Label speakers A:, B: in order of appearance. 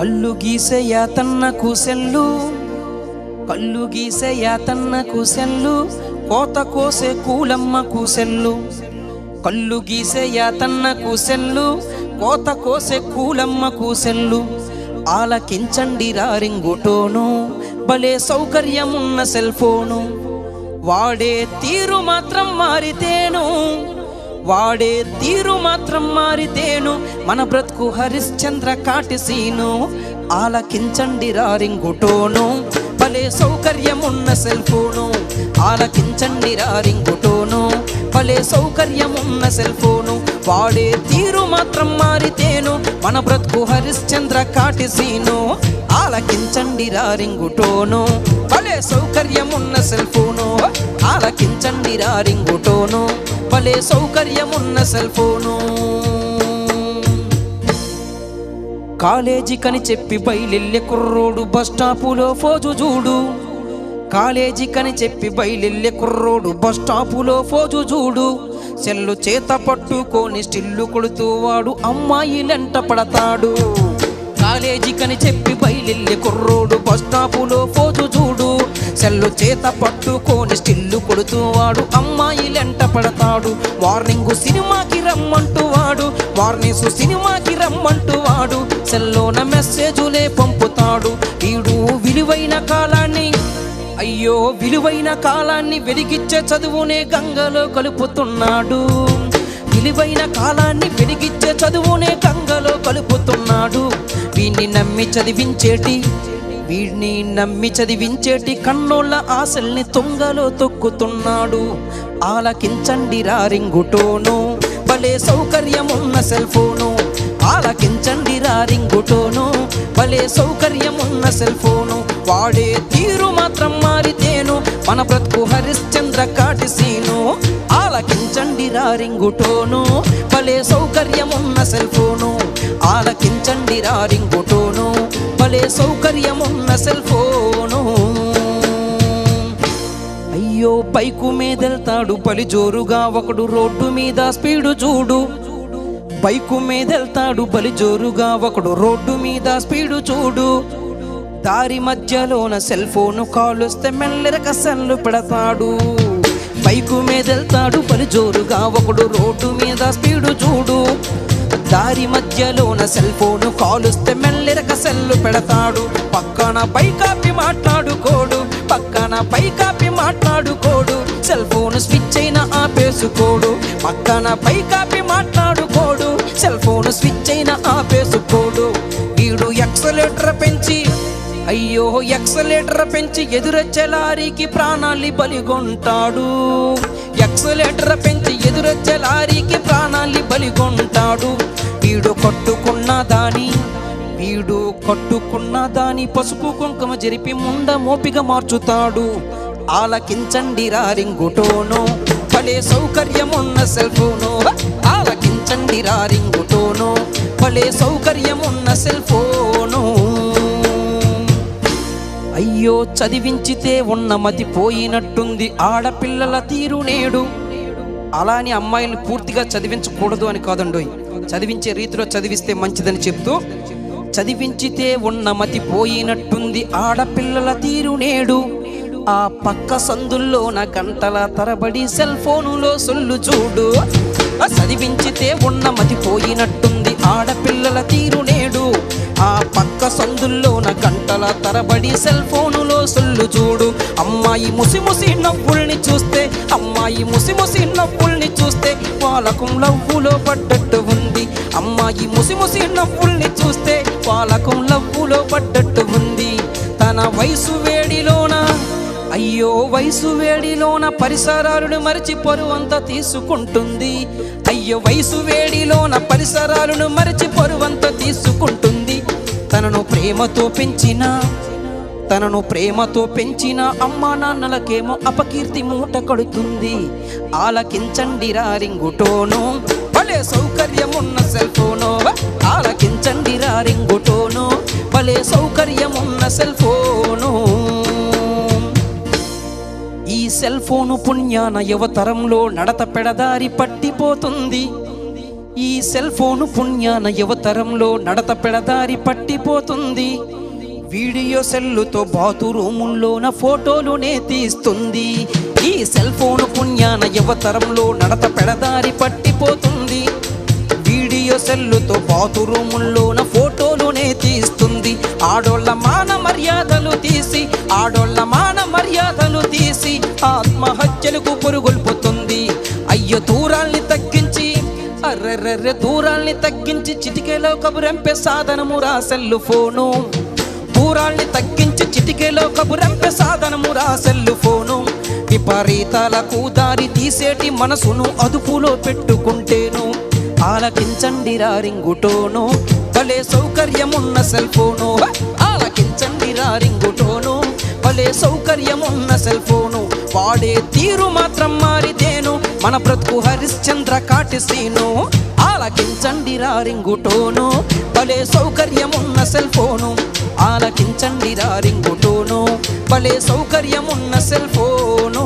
A: కళ్ళు గీసే యాతన్నకు సెల్లు, కళ్ళు గీసే యాతన్నకు సెల్లు, కోత కోసే కూలమ్మకు సెల్లు. కళ్ళు గీసే యాతన్నకు సెల్లు, కోత కోసే కూలమ్మకు సెల్లు. ఆలకించండి రింగుటోను, భలే సౌకర్యమున్న సెల్ ఫోను. వాడే తీరు మాత్రం మారితేను, వాడే తీరు మాత్రం మారితేను మన బ్రతుకు హరిశ్చంద్ర కాటిసీను. ఆలకించండి రింగుటోను, భలే సౌకర్యమున్న సెల్ ఫోను. ఆలకించండి రింగుటోను, భలే సౌకర్యమున్న సెల్ ఫోను. వాడే తీరు మాత్రం మారితేను మన బ్రతుకు హరిశ్చంద్ర కాటిసీను. ఆలకించండి రింగుటోను, భలే సౌకర్యమున్న సెల్ ఫోను. ఆలకించండి రింగుటోను, భలే సౌకర్యమున్న సెల్ ఫోను. కాలేజీకని చెప్పి బయలెల్లె కుర్రోడు బస్ స్టాపులో ఫోజు చూడు. కాలేజీకని చెప్పి బయలెల్లె కుర్రోడు బస్ స్టాపులో ఫోజు చూడు. సెల్లు చేత పట్టుకొని స్టిల్లు కొడుతూ వాడు అమ్మాయిలెంట పడతాడు. కాలేజీకని చెప్పి బయలెల్లె కుర్రోడు బస్ స్టాపులో ఫోజు చూడు. సెల్లు చేత పట్టుకొని స్టిల్లు కొడుతూ వాడు అమ్మాయిలెంట పడతాడు. వార్నింగ్ సినిమాకి రమ్మంటూ వాడు, వార్నింగ్స్ సినిమాకి రమ్మంటూ వాడు సెల్లోన మెసేజులే పంపుతాడు. వీడు విలువైన కాలాన్ని, అయ్యో విలువైన కాలాన్ని వెలిగిచ్చే చదువునే గంగలో కలుపుతున్నాడు. విలువైన కాలాన్ని వెలిగిచ్చే చదువునే గంగలో కలుపుతున్నాడు. వీడిని నమ్మి చదివించేటి కన్నోళ్ళ ఆశల్ని తుంగలో తొక్కుతున్నాడు. ఆలకించండి రింగుటోను, భలే సౌకర్యమున్న సెల్ ఫోను. ఆలకించండి రింగుటోను, భలే సౌకర్యమున్న సెల్ ఫోను. వాడే తీరు మాత్రం మారితేను మన బ్రతుకు హరిశ్చంద్ర కాటిసీను. ఆలకించండి రింగుటోను, భలే సౌకర్యమున్న సెల్ ఫోను. ఆలకించండి రింగుటోను, భలే సౌకర్యమున్న సెల్ ఫోను. అయ్యో బైకు మీదెళ్తాడు బలి జోరుగా ఒకడు, రోడ్డు మీద స్పీడు చూడు. బైకు మీదెళ్తాడు బలి జోరుగా ఒకడు, రోడ్డు మీద స్పీడు చూడు. దారి మధ్యలోన సెల్ ఫోను కాలుస్తే మెల్లెరక సెల్లు పెడతాడు. బైకు మీదెళ్తాడు బలి జోరుగా ఒకడు, రోడ్డు మీద స్పీడు చూడు. దారి మధ్యలోన సెల్ ఫోను కాలుస్తే మెల్లెరక సెల్లు పెడతాడు. పక్కన పైకాపి మాట్లాడుకోడు, పక్కన పైకాపి మాట్లాడుకోడు. సెల్ ఫోను స్విచ్ అయినా ఆపేసుకోడు. పక్కన పైకాపి మాట్లాడుకోడు, సెల్ ఫోను స్విచ్ అయినా ఆపేసుకోడు. వీడు ఎక్సలేటర్ పెంచి, అయ్యో ఎక్సలేటర్ పెంచి ఎదురొచ్చే లారీకి ప్రాణాల్ని బలిగొంటాడు. ఎక్సలేటర్ పెంచి ఎదురొచ్చే లారీకి ప్రాణాల్ని బలిగొంటాడు. వీడు కట్టుకున్న దాని పసుపు కుంకుమ జరిపి ముండ మోపిగా మార్చుతాడు. ఆలకించండి రింగుటోను, భలే సౌకర్యమున్న సెల్ ఫోను. ఆలకించండి రింగుటోను, భలే సౌకర్యమున్న సెల్ ఫోను. అయ్యో చదివించితే ఉన్న మతి పోయినట్టుంది ఆడపిల్లల తీరు నేడు. అలా అని అమ్మాయిని పూర్తిగా చదివించకూడదు అని కాదండోయ్, చదివించే రీతిలో చదివిస్తే మంచిదని చెప్తూ, చదివించితే ఉన్న మతి పోయినట్టుంది ఆడపిల్లల తీరు నేడు. ఆ పక్క సందుల్లోన గంటల తరబడి సెల్ ఫోనులో సొల్లు చూడు. చదివించితే ఉన్న మతి పోయినట్టుంది ఆడపిల్లల తీరు నేడు. ఆ పక్క సందుల్లోన గంటల తరబడి సెల్ ఫోనులో సొల్లు చూడు. అమ్మాయి ముసిముసి నవ్వుల్ని చూస్తే, అమ్మాయి ముసిముసి నవ్వుల్ని చూస్తే వాళ్ళకం లవ్వులో పడ్డట్టు ఉంది. అమ్మాయి ముసిముసి నవ్వుల్ని చూస్తే వాళ్ళకం లవ్వులో పడ్డట్టు ఉంది. తన వయసు వేడిలోన, అయ్యో వయసు వేడిలోన పరిసరాలను మరిచి పరువంతా తీసుకుంటుంది. అయ్యో వయసు వేడిలోన పరిసరాలను మరిచి పరువంతా తీసుకుంటుంది. తనను ప్రేమతో పెంచిన అమ్మా నాన్నలకేమో అపకీర్తి మూట కడుతుంది. ఆలకించండి రింగుటోను, భలే సౌకర్యమున్న సెల్ ఫోను. ఆలకించండి రింగుటోను, భలే సౌకర్యమున్న సెల్ ఫోను. ఈ సెల్ ఫోను పుణ్యాన యువతరంలో నడత పెడదారి పట్టిపోతుంది. ఈ సెల్ ఫోను పుణ్యాన యువతరంలో నడత పెడదారి పట్టిపోతుంది. వీడియో సెల్లుతో బాతురూముల్లోన ఫోటోలునే తీస్తుంది. ఈ సెల్ ఫోను పుణ్యాన యువతరంలో నడత పెడదారి పట్టిపోతుంది. వీడియో సెల్లుతో బాతురూముల్లోన ఫోటోలునే తీస్తుంది. ఆడోళ్ళ మాన మర్యాదలు తీసి ఆత్మహత్యలకు పురుగొల్పుతుంది. అయ్యో దూరాల్ని తగ్గించి దూరాల్ని తగ్గించి చిటికెలో కబురంపే సాధనమురా సెల్లు ఫోను. దూరాల్ని తగ్గించి చిటికెలో కబురంపే సాధనమురా సెల్లు ఫోను. విపరీతాలకు దారి తీసేటి మనసును అదుపులో పెట్టుకుంటేను. ఆలకించండి రా రింగుటోను, భలే సౌకర్యమున్న సెల్ ఫోను. ఆలకించండి రా రింగుటోను, భలే సౌకర్యమున్న సెల్ ఫోను. వాడే తీరు మాత్రం మారితేను మన బ్రతుకు హరిశ్చంద్ర కాటిసీను. ఆలకించండి రా రింగుటోను, భలే సౌకర్యమున్న సెల్ ఫోను. ఆలకించండి రా రింగుటోను, భలే సౌకర్యమున్న సెల్ ఫోను.